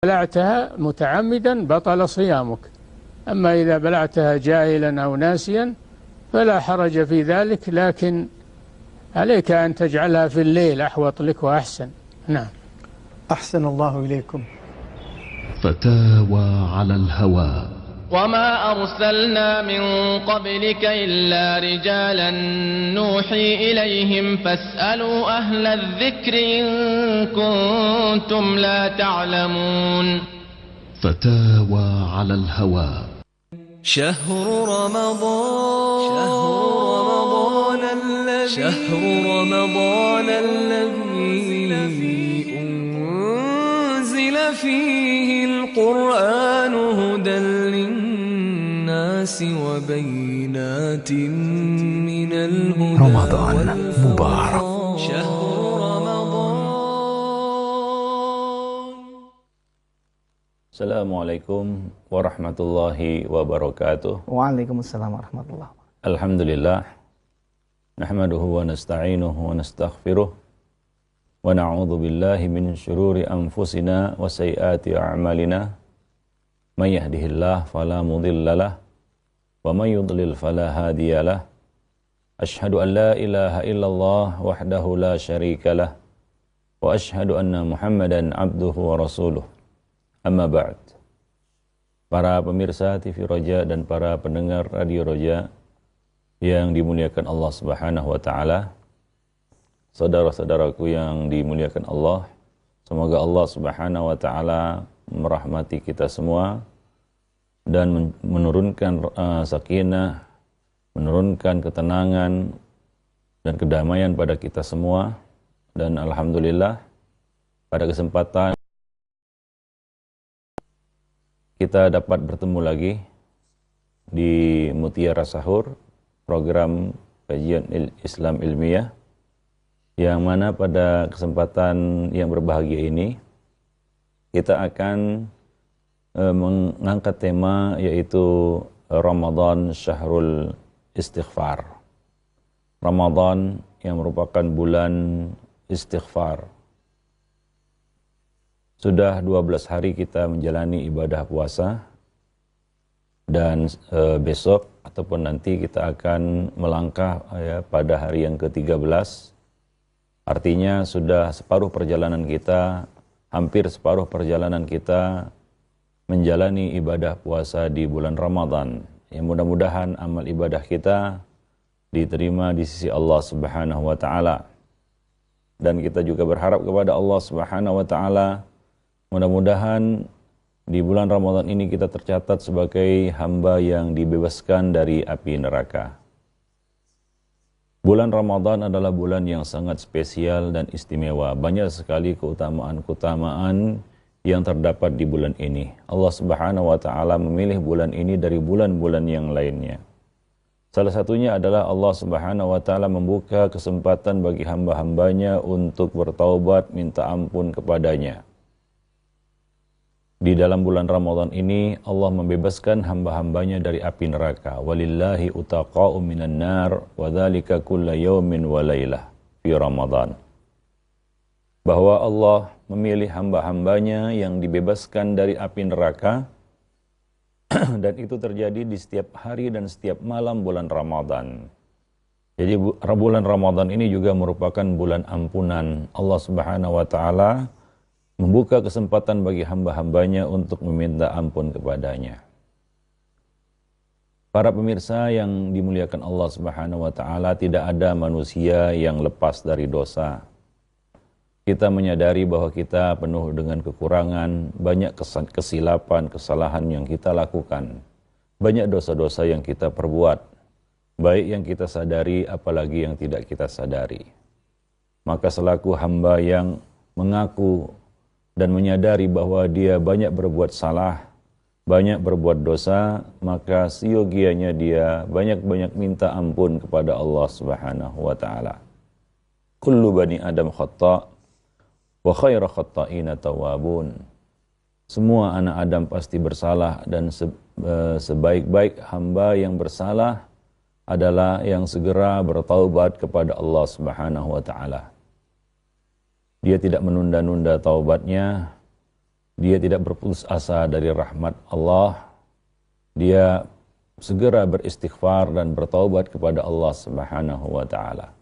بلعتها متعمدا بطل صيامك. أما إذا بلعتها جاهلا أو ناسيا فلا حرج في ذلك، لكن عليك أن تجعلها في الليل أحوط لك وأحسن. نعم. أحسن الله إليكم. فتاوى على الهوى. وما أرسلنا من قبلك إلا رجالا نوحي إليهم فاسألوا أهل الذكر إن كنتم لا تعلمون. فتاوى على الهوى. شهر رمضان الذي أنزل فيه القرآن هدى للناس وبينات من الهدى رمضان مبارك. شهر رمضان. Assalamualaikum warahmatullahi wabarakatuh. Waalaikumsalam warahmatullahi wabarakatuh. Alhamdulillah. Nahmaduhu wa nasta'inuhu wa nastaghfiruh. Wa na'udzu billahi min syururi anfusina wa sayyiati a'malina. May yahdihillahu fala mudhillalah wa may yudlil fala hadiyalah. Asyhadu an la ilaha illallah wahdahu la syarikalah wa asyhadu anna Muhammadan abduhu wa rasuluh. Amma ba'd. Para pemirsa TV Roja dan para pendengar Radio Roja yang dimuliakan Allah Subhanahu wa taala, saudara-saudaraku yang dimuliakan Allah, semoga Allah Subhanahu wa taala merahmati kita semua dan menurunkan sakinah, menurunkan ketenangan dan kedamaian pada kita semua. Dan alhamdulillah pada kesempatan kita dapat bertemu lagi di Mutiara Sahur, program kajian Islam ilmiah, yang mana pada kesempatan yang berbahagia ini kita akan mengangkat tema yaitu Ramadan Syahrul Istighfar. Ramadan yang merupakan bulan istighfar. Sudah 12 hari kita menjalani ibadah puasa, dan besok ataupun nanti kita akan melangkah pada hari yang ke-13. Artinya sudah separuh perjalanan kita, hampir separuh perjalanan kita menjalani ibadah puasa di bulan Ramadan. Yang mudah-mudahan amal ibadah kita diterima di sisi Allah Subhanahu wa taala. Dan kita juga berharap kepada Allah Subhanahu wa taala, mudah-mudahan di bulan Ramadan ini kita tercatat sebagai hamba yang dibebaskan dari api neraka. Bulan Ramadan adalah bulan yang sangat spesial dan istimewa. Banyak sekali keutamaan-keutamaan yang terdapat di bulan ini. Allah Subhanahu wa taala memilih bulan ini dari bulan-bulan yang lainnya. Salah satunya adalah Allah Subhanahu wa taala membuka kesempatan bagi hamba-hambanya untuk bertaubat, minta ampun kepadanya. Di dalam bulan Ramadan ini Allah membebaskan hamba-hambanya dari api neraka. Walillahi utaqa'u minan nar wa dzalika kulla yaumin wa lailah fi Ramadan. Bahwa Allah memilih hamba-hambanya yang dibebaskan dari api neraka dan itu terjadi di setiap hari dan setiap malam bulan Ramadan. Jadi bulan Ramadan ini juga merupakan bulan ampunan. Allah Subhanahu wa taala membuka kesempatan bagi hamba-hambanya untuk meminta ampun kepadanya. Para pemirsa yang dimuliakan Allah Subhanahu wa taala, tidak ada manusia yang lepas dari dosa. Kita menyadari bahwa kita penuh dengan kekurangan, banyak kesilapan, kesalahan yang kita lakukan. Banyak dosa-dosa yang kita perbuat, baik yang kita sadari apalagi yang tidak kita sadari. Maka selaku hamba yang mengaku dan menyadari bahwa dia banyak berbuat salah, banyak berbuat dosa, maka seyogianya dia banyak-banyak minta ampun kepada Allah Subhanahu wa taala. Kullu bani Adam khata' wa khairu khata'ina tawwabun. Semua anak Adam pasti bersalah dan sebaik-baik hamba yang bersalah adalah yang segera bertaubat kepada Allah Subhanahu wa taala. Dia tidak menunda-nunda taubatnya, dia tidak berputus asa dari rahmat Allah, dia segera beristighfar dan bertaubat kepada Allah Subhanahu wa taala.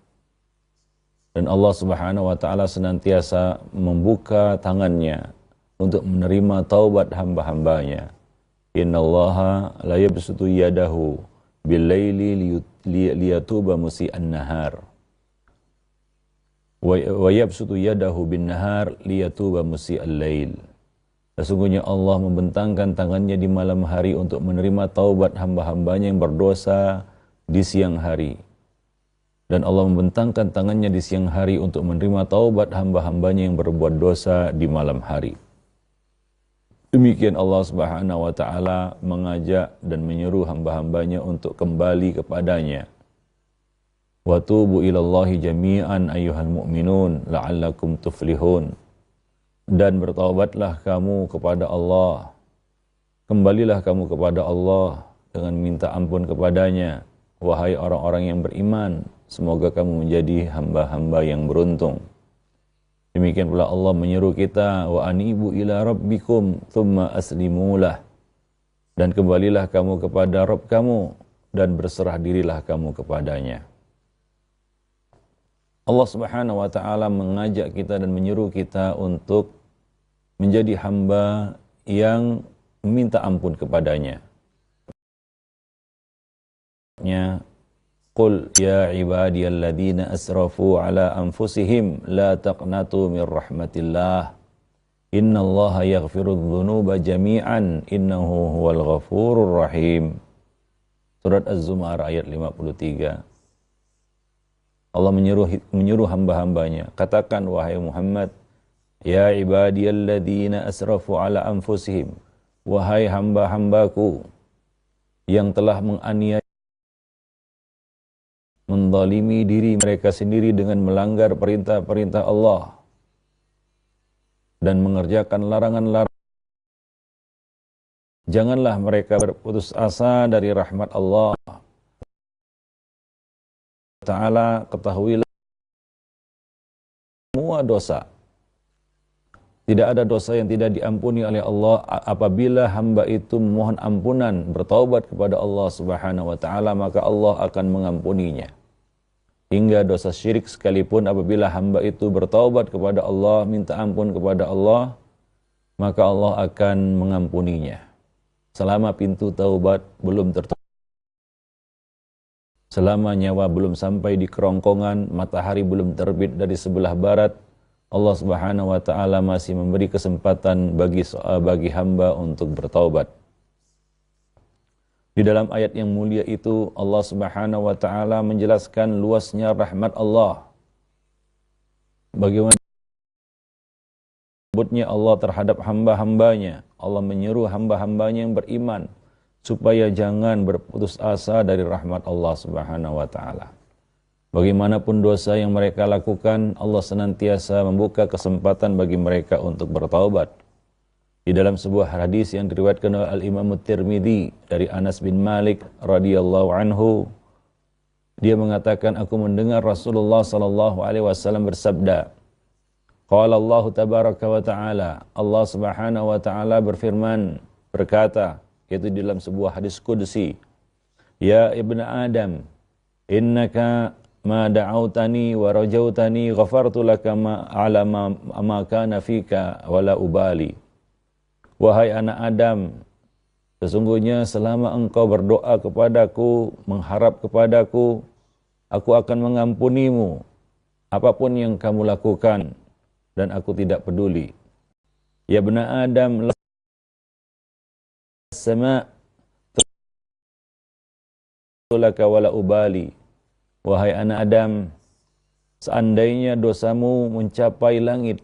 Dan Allah Subhanahu wa taala senantiasa membuka tangannya untuk menerima taubat hamba-hambanya. Innallaha la yabsutu yadahu bil-laili liyatuba musii'an nahar. Wa yabsutu yadahu bin-nahar liyatuba musii'al lail. Sesungguhnya Allah membentangkan tangannya di malam hari untuk menerima taubat hamba-hambanya yang berdosa di siang hari. Dan Allah membentangkan tangannya di siang hari untuk menerima taubat hamba-hambanya yang berbuat dosa di malam hari. Demikian Allah Subhanahu wa taala mengajak dan menyeru hamba-hambanya untuk kembali kepadanya. Wa tubu ilallahi jami'an ayyuhal mu'minun la'allakum tuflihun. Dan bertaubatlah kamu kepada Allah. Kembalilah kamu kepada Allah dengan minta ampun kepadanya. Wahai orang-orang yang beriman, semoga kamu menjadi hamba-hamba yang beruntung. Demikian pula Allah menyeru kita, wa anibu ila rabbikum thumma aslimulah. Dan kembalilah kamu kepada Rabb kamu dan berserah dirilah kamu kepadanya. Allah Subhanahu wa taala mengajak kita dan menyeru kita untuk menjadi hamba yang meminta ampun kepadanya. Qul ya ibadiyalladzina asrafu ala anfusihim la taqnatu min rahmatillah. Innallaha yaghfirudz dzunuba jami'an innahu huwal ghafurur rahim. Surat Az-Zumar ayat 53. Allah menyuruh hamba-hambanya, katakan wahai Muhammad, ya ibadiyalladzina asrafu ala anfusihim, wahai hamba-hambaku yang telah menganiaya, menzalimi diri mereka sendiri dengan melanggar perintah-perintah Allah dan mengerjakan larangan-larangan. Janganlah mereka berputus asa dari rahmat Allah Ta'ala. Ketahuilah semua dosa, tidak ada dosa yang tidak diampuni oleh Allah apabila hamba itu memohon ampunan, bertaubat kepada Allah Subhanahu wa taala, maka Allah akan mengampuninya. Hingga dosa syirik sekalipun apabila hamba itu bertaubat kepada Allah, minta ampun kepada Allah, maka Allah akan mengampuninya. Selama pintu taubat belum tertutup, selama nyawa belum sampai di kerongkongan, matahari belum terbit dari sebelah barat, Allah Subhanahu wa taala masih memberi kesempatan bagi hamba untuk bertaubat. Di dalam ayat yang mulia itu Allah Subhanahu wa taala menjelaskan luasnya rahmat Allah. Bagaimana sebutnya Allah terhadap hamba-hambanya. Allah menyeru hamba-hambanya yang beriman supaya jangan berputus asa dari rahmat Allah Subhanahu wa taala. Bagaimanapun dosa yang mereka lakukan, Allah senantiasa membuka kesempatan bagi mereka untuk bertaubat. Di dalam sebuah hadis yang diriwayatkan oleh Al-Imam At-Tirmidzi dari Anas bin Malik radhiyallahu anhu, dia mengatakan, aku mendengar Rasulullah sallallahu alaihi wasallam bersabda, qala Allah tabaraka wa taala, Allah Subhanahu wa taala berfirman, berkata, yaitu di dalam sebuah hadis qudsi, ya ibnu Adam, innaka ma da'autani wa rajautani ghafartu laka ma ala ma kana fika wala ubali. Wahai anak Adam, sesungguhnya selama engkau berdoa kepadaku, mengharap kepadaku, aku akan mengampunimu apapun yang kamu lakukan dan aku tidak peduli. Ya bena Adam, sama laka wala ubali. Wahai anak Adam, seandainya dosamu mencapai langit,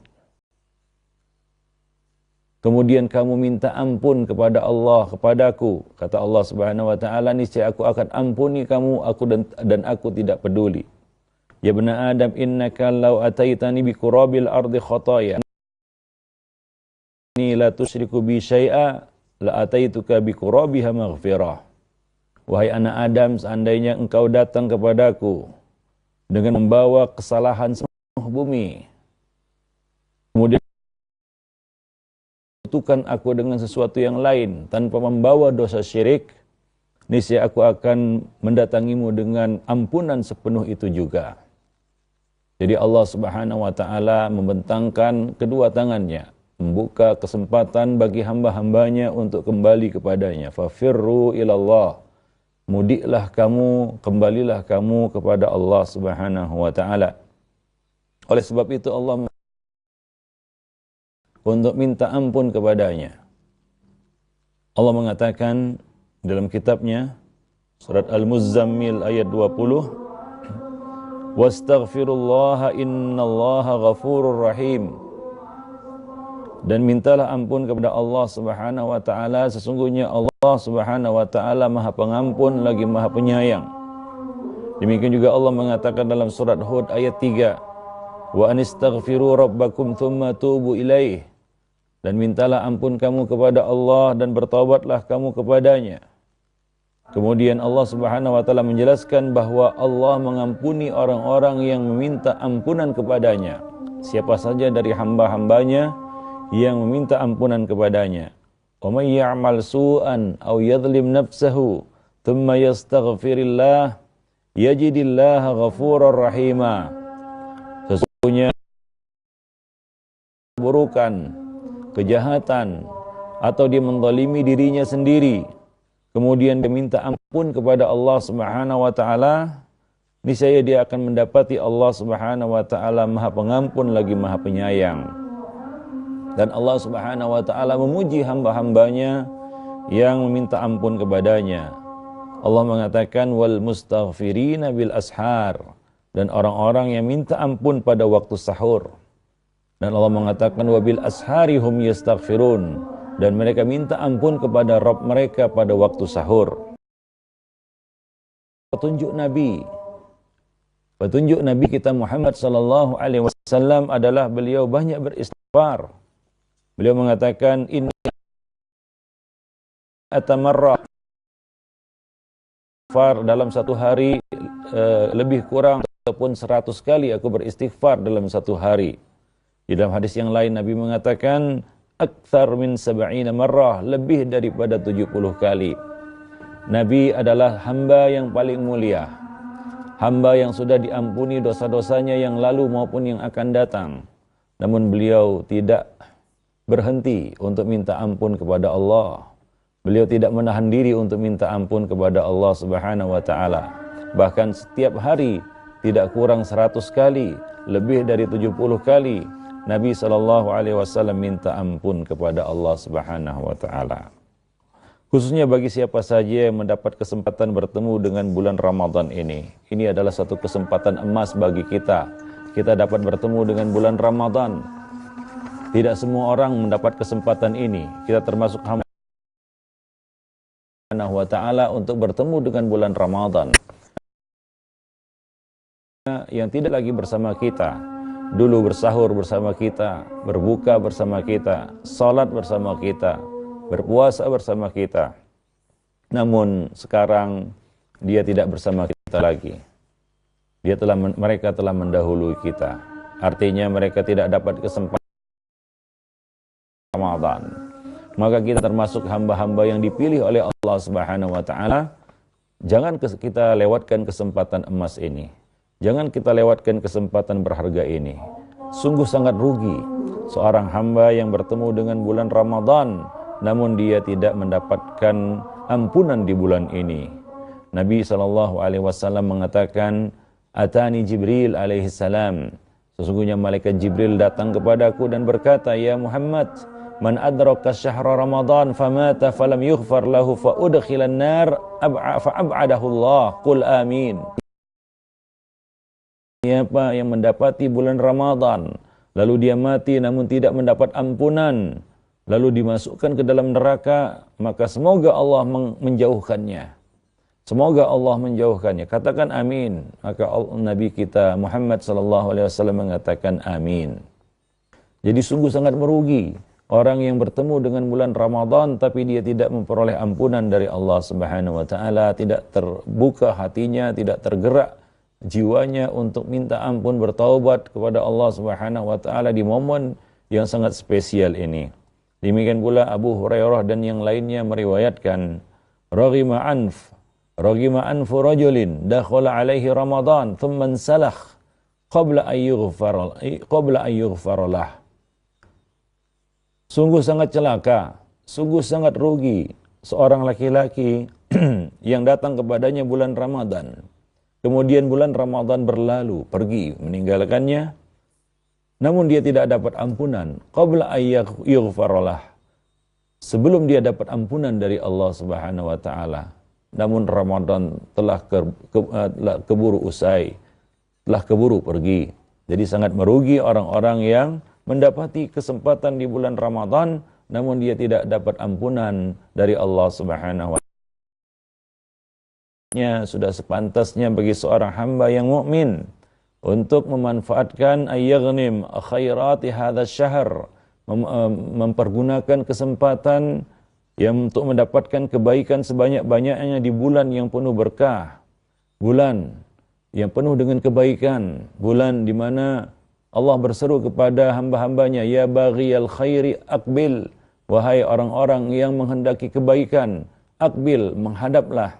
kemudian kamu minta ampun kepada Allah, kepadaku, kata Allah Subhanahu wa taala, niscaya aku akan ampuni kamu, dan aku tidak peduli. Ya bena Adam, innaka law ataitani bi qurabil ardi khataya la tusyriku bi syai'a la ataituka bi qurabiha maghfirah. Wahai anak Adam, seandainya engkau datang kepadaku dengan membawa kesalahan seluruh bumi, kemudian menyekutukan aku dengan sesuatu yang lain tanpa membawa dosa syirik, niscaya aku akan mendatangimu dengan ampunan sepenuh itu juga. Jadi Allah Subhanahu wa taala membentangkan kedua tangannya, membuka kesempatan bagi hamba-hambanya untuk kembali kepadanya. Fafirru ilallah. Mudiklah kamu, kembalilah kamu kepada Allah Subhanahu wa taala. Oleh sebab itu Allah untuk minta ampun kepadanya. Allah mengatakan dalam kitabnya surat Al-Muzammil ayat 20, wastaghfirullaha innallaha ghafurur rahim. Dan mintalah ampun kepada Allah Subhanahu wa taala, sesungguhnya Allah Subhanahu wa taala Maha Pengampun lagi Maha Penyayang. Demikian juga Allah mengatakan dalam surat Hud ayat 3, wa anistaghfiru rabbakum thumma tubu ilaih. Dan mintalah ampun kamu kepada Allah dan bertaubatlah kamu kepadanya. Kemudian Allah Subhanahu wa taala menjelaskan bahwa Allah mengampuni orang-orang yang meminta ampunan kepadanya. Siapa saja dari hamba-hambanya yang meminta ampunan kepadanya. Wa may ya'mal su'an aw yadhlim nafsahu thumma yastaghfirillah yajidillaha ghafurar rahima. Sesungguhnya keburukan, kejahatan, atau dia menzalimi dirinya sendiri, kemudian dia minta ampun kepada Allah Subhanahu wa taala, niscaya dia akan mendapati Allah Subhanahu wa taala Maha Pengampun lagi Maha Penyayang. Dan Allah Subhanahu wa taala memuji hamba-hambanya yang meminta ampun kepadanya. Allah mengatakan wal mustaghfirina bil ashar, dan orang-orang yang minta ampun pada waktu sahur. Dan Allah mengatakan wabil ashari hum yastaghfirun, dan mereka minta ampun kepada Rabb mereka pada waktu sahur. Petunjuk Nabi kita Muhammad sallallahu alaihi wasallam adalah beliau banyak beristighfar. Beliau mengatakan inni atamarra dalam satu hari lebih kurang ataupun 100 kali aku beristighfar dalam satu hari. Di dalam hadis yang lain Nabi mengatakan aktsar min 70 marrah, lebih daripada 70 kali. Nabi adalah hamba yang paling mulia, hamba yang sudah diampuni dosa-dosanya yang lalu maupun yang akan datang. Namun beliau tidak berhenti untuk minta ampun kepada Allah. Beliau tidak menahan diri untuk minta ampun kepada Allah Subhanahu wa taala. Bahkan setiap hari tidak kurang 100 kali, lebih dari 70 kali Nabi SAW minta ampun kepada Allah Subhanahu wa taala. Khususnya bagi siapa saja yang mendapat kesempatan bertemu dengan bulan Ramadan ini. Ini adalah satu kesempatan emas bagi kita. Kita dapat bertemu dengan bulan Ramadan. Tidak semua orang mendapat kesempatan ini. Kita termasuk hamba Subhanahu wa taala untuk bertemu dengan bulan Ramadan. Yang tidak lagi bersama kita, dulu bersahur bersama kita, berbuka bersama kita, salat bersama kita, berpuasa bersama kita. Namun sekarang dia tidak bersama kita lagi. Mereka telah mendahului kita. Artinya mereka tidak dapat kesempatan Ramadan. Maka kita termasuk hamba-hamba yang dipilih oleh Allah Subhanahu wa taala. Jangan kita lewatkan kesempatan emas ini. Jangan kita lewatkan kesempatan berharga ini. Sungguh sangat rugi seorang hamba yang bertemu dengan bulan Ramadan namun dia tidak mendapatkan ampunan di bulan ini. Nabi SAW mengatakan, Atani Jibril alaihi salam, sesungguhnya malaikat Jibril datang kepadaku dan berkata, ya Muhammad, man adraka syahra Ramadan famata falam yughfar lahu fa udkhilan nar fa ab'adahu Allah, qul amin. Siapa yang mendapati bulan Ramadan lalu dia mati namun tidak mendapat ampunan, lalu dimasukkan ke dalam neraka, maka semoga Allah menjauhkannya. Semoga Allah menjauhkannya. Katakan amin. Maka Nabi kita Muhammad SAW mengatakan amin. Jadi sungguh sangat merugi orang yang bertemu dengan bulan Ramadan tapi dia tidak memperoleh ampunan dari Allah Subhanahu wa taala, tidak terbuka hatinya, tidak tergerak jiwanya untuk minta ampun, bertaubat kepada Allah Subhanahu wa taala di momen yang sangat spesial ini. Demikian pula Abu Hurairah dan yang lainnya meriwayatkan, Raghima anfu rajulin dakhala alaihi Ramadan thumma salakh qabla an yughfar lah. Sungguh sangat celaka, sungguh sangat rugi seorang laki-laki yang datang kepadanya bulan Ramadan. Kemudian bulan Ramadan berlalu, pergi, meninggalkannya. Namun dia tidak dapat ampunan. Qabla ayyughfaralah. Sebelum dia dapat ampunan dari Allah Subhanahu wa taala. Namun Ramadan telah keburu usai, telah keburu pergi. Jadi sangat merugi orang-orang yang mendapati kesempatan di bulan Ramadan, namun dia tidak dapat ampunan dari Allah Subhanahu wa ta'ala. Sudah sepantasnya bagi seorang hamba yang mukmin untuk memanfaatkan ayyaghnim khairati hadzal syahr, mempergunakan kesempatan yang untuk mendapatkan kebaikan sebanyak-banyaknya di bulan yang penuh berkah, bulan yang penuh dengan kebaikan, bulan di mana Allah berseru kepada hamba-hambanya, ya baghiyal khairi aqbil, wahai orang-orang yang menghendaki kebaikan, aqbil, menghadaplah.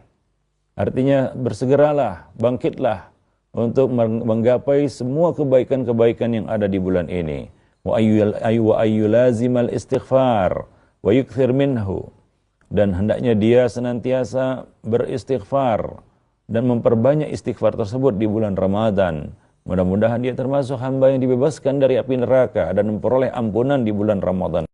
Artinya bersegeralah, bangkitlah untuk menggapai semua kebaikan-kebaikan yang ada di bulan ini. Wa ayyulazimal istighfar wa yukthir minhu, dan hendaknya dia senantiasa beristighfar dan memperbanyak istighfar tersebut di bulan Ramadan. Mudah-mudahan dia termasuk hamba yang dibebaskan dari api neraka dan memperoleh ampunan di bulan Ramadan.